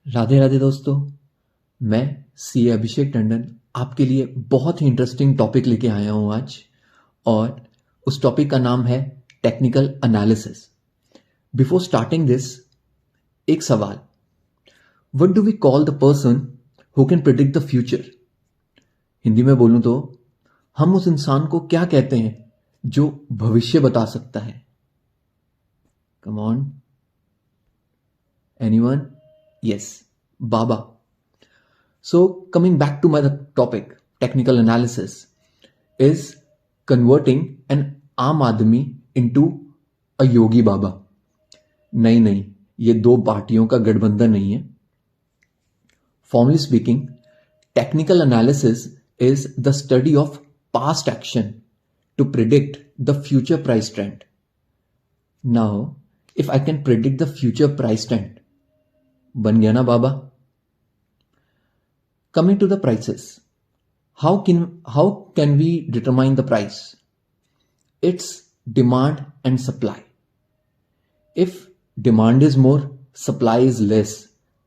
राधे राधे दोस्तों। मैं सी अभिषेक टंडन आपके लिए बहुत ही इंटरेस्टिंग टॉपिक लेके आया हूँ आज। और उस टॉपिक का नाम है technical analysis. Before starting this, एक सवाल। What do we call the person who can predict the future? Hindi में बोलूं तो हम उस इंसान को क्या कहते हैं जो भविष्य बता सकता है? Come on, anyone? Yes, Baba. So, coming back to my topic, technical analysis is converting an आम आदमी into a योगी बाबा। नहीं, ये दो पार्टियों का गठबंधन नहीं है। Formally speaking, technical analysis is the study of past action to predict the future price trend. Now, if I can predict the future price trend, बन गया ना बाबा। Coming to the prices, how can we determine the price? It's demand and supply. If demand is more, supply is less,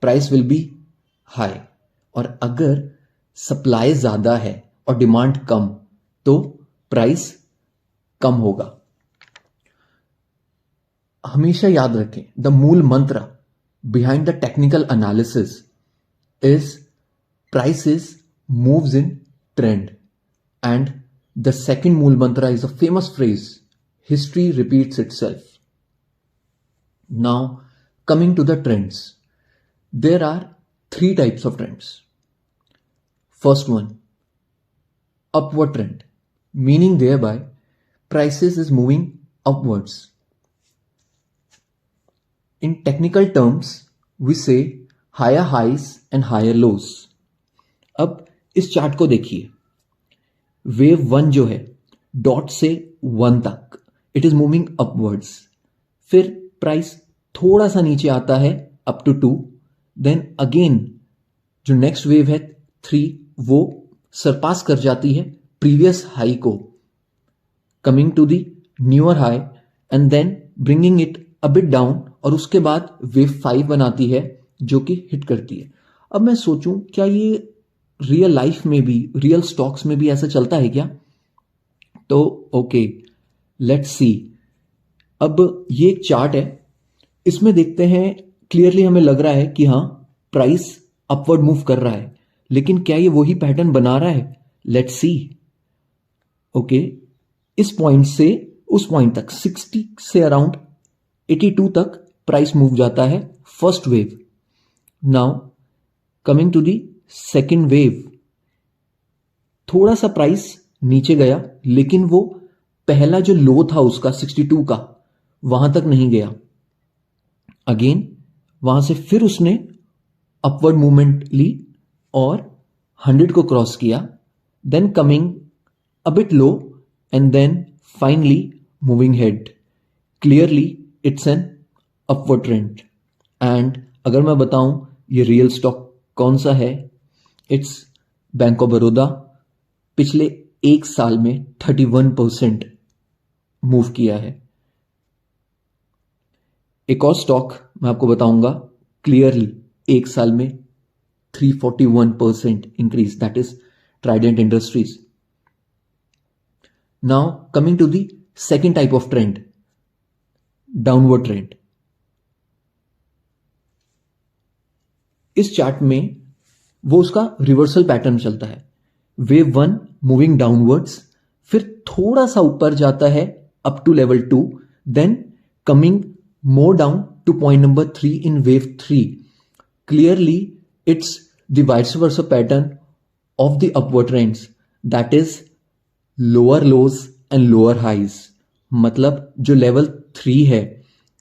price will be high. और अगर supply ज़्यादा है और demand कम, तो price कम होगा। हमेशा याद रखें, the मूल मंत्र behind the technical analysis is prices moves in trend, and the second mool mantra is a famous phrase, history repeats itself. Now, coming to the trends, there are three types of trends. First one, upward trend, meaning thereby prices is moving upwards. In technical terms, we say higher highs and higher lows. अब इस chart को देखिए। Wave 1 जो है dot से 1 तक, it is moving upwards. फिर price थोड़ा सा नीचे आता है अप टू 2, देन अगेन जो नेक्स्ट वेव है 3, वो सरपास कर जाती है प्रीवियस हाई को, coming to the newer high and then bringing it a bit down, और उसके बाद वेव 5 बनाती है जो कि हिट करती है। अब मैं सोचूं, क्या ये रियल लाइफ में भी, रियल स्टॉक्स में भी ऐसा चलता है क्या? तो ओके, लेट्स सी। अब ये एक चार्ट है, इसमें देखते हैं क्लियरली हमें लग रहा है कि हाँ, प्राइस अपवर्ड मूव कर रहा है, लेकिन क्या ये वही पैटर्न बना रहा है? Let's see. ओके, इस पॉइंट से उस पॉइंट तक 60 से अराउंड 82 तक प्राइस मूव जाता है, first wave. Now coming to the second wave, थोड़ा सा प्राइस नीचे गया, लेकिन वो पहला जो लो था उसका 62 का, वहां तक नहीं गया। अगेन वहां से फिर उसने अपवर्ड मूवमेंट ली और 100 को क्रॉस किया, then coming a bit low and then finally moving head. Clearly it's an upward trend. And अगर मैं बताऊं ये रियल स्टॉक कौन सा है, इट्स बैंक ऑफ बड़ौदा। पिछले एक साल में 31% मूव किया है। एक और स्टॉक मैं आपको बताऊंगा, क्लियरली एक साल में 341% increase, that is Trident Industries. Now coming to the second type of trend, downward trend. इस चार्ट में वो उसका रिवर्सल पैटर्न चलता है। वेव 1 मूविंग डाउनवर्ड्स, फिर थोड़ा सा ऊपर जाता है up to level 2, then coming more down to point number 3 in wave 3। Clearly it's the vice versa pattern of the upward trends, that is lower lows and lower highs. मतलब जो level 3 है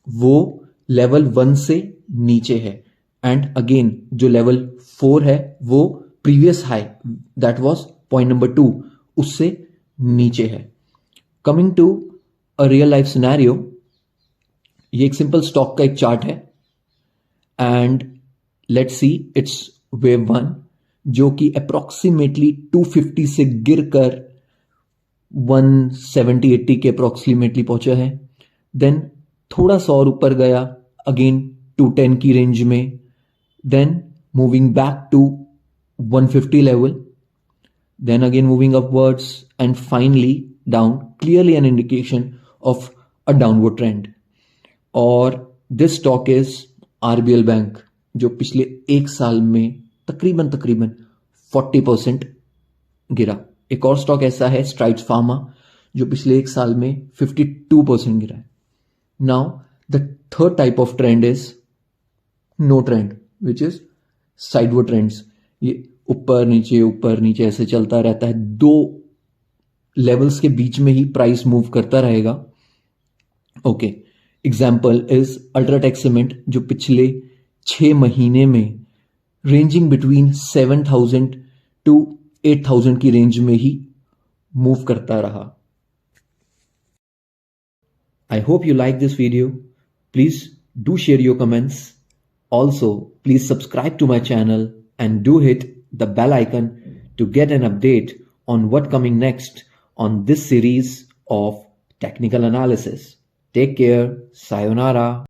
वो लेवल 1 से नीचे है, and again जो level 4 है वो previous high that was point number 2 उससे नीचे है। Coming to a real life scenario, ये एक सिंपल स्टॉक का एक चार्ट है and let's see its wave 1 जो कि अप्रोक्सीमेटली 250 से गिरकर 170-80 के अप्रोक्सीमेटली पहुंचा है। देन थोड़ा सा और ऊपर गया अगेन 210 की रेंज में, then moving back to 150 level, then again moving upwards and finally down, clearly an indication of a downward trend. और this stock is RBL bank जो पिछले एक साल में तकरीबन 40% गिरा. एक और स्टॉक ऐसा है स्ट्राइड्स फार्मा जो पिछले एक साल में 52% गिरा है. Now the third type of trend is no trend which is sideward trends. ये ऊपर नीचे ऐसे चलता रहता है. दो लेवल्स के बीच में ही प्राइस मूव करता रहेगा. Okay, example is UltraTech cement जो पिछले 6 महीने में रेंजिंग बिटवीन 7,000 टू 8,000 की रेंज में ही मूव करता रहा. I hope you like this video. Please do share your comments. Also, please subscribe to my channel and do hit the bell icon to get an update on what coming next on this series of technical analysis. Take care. Sayonara.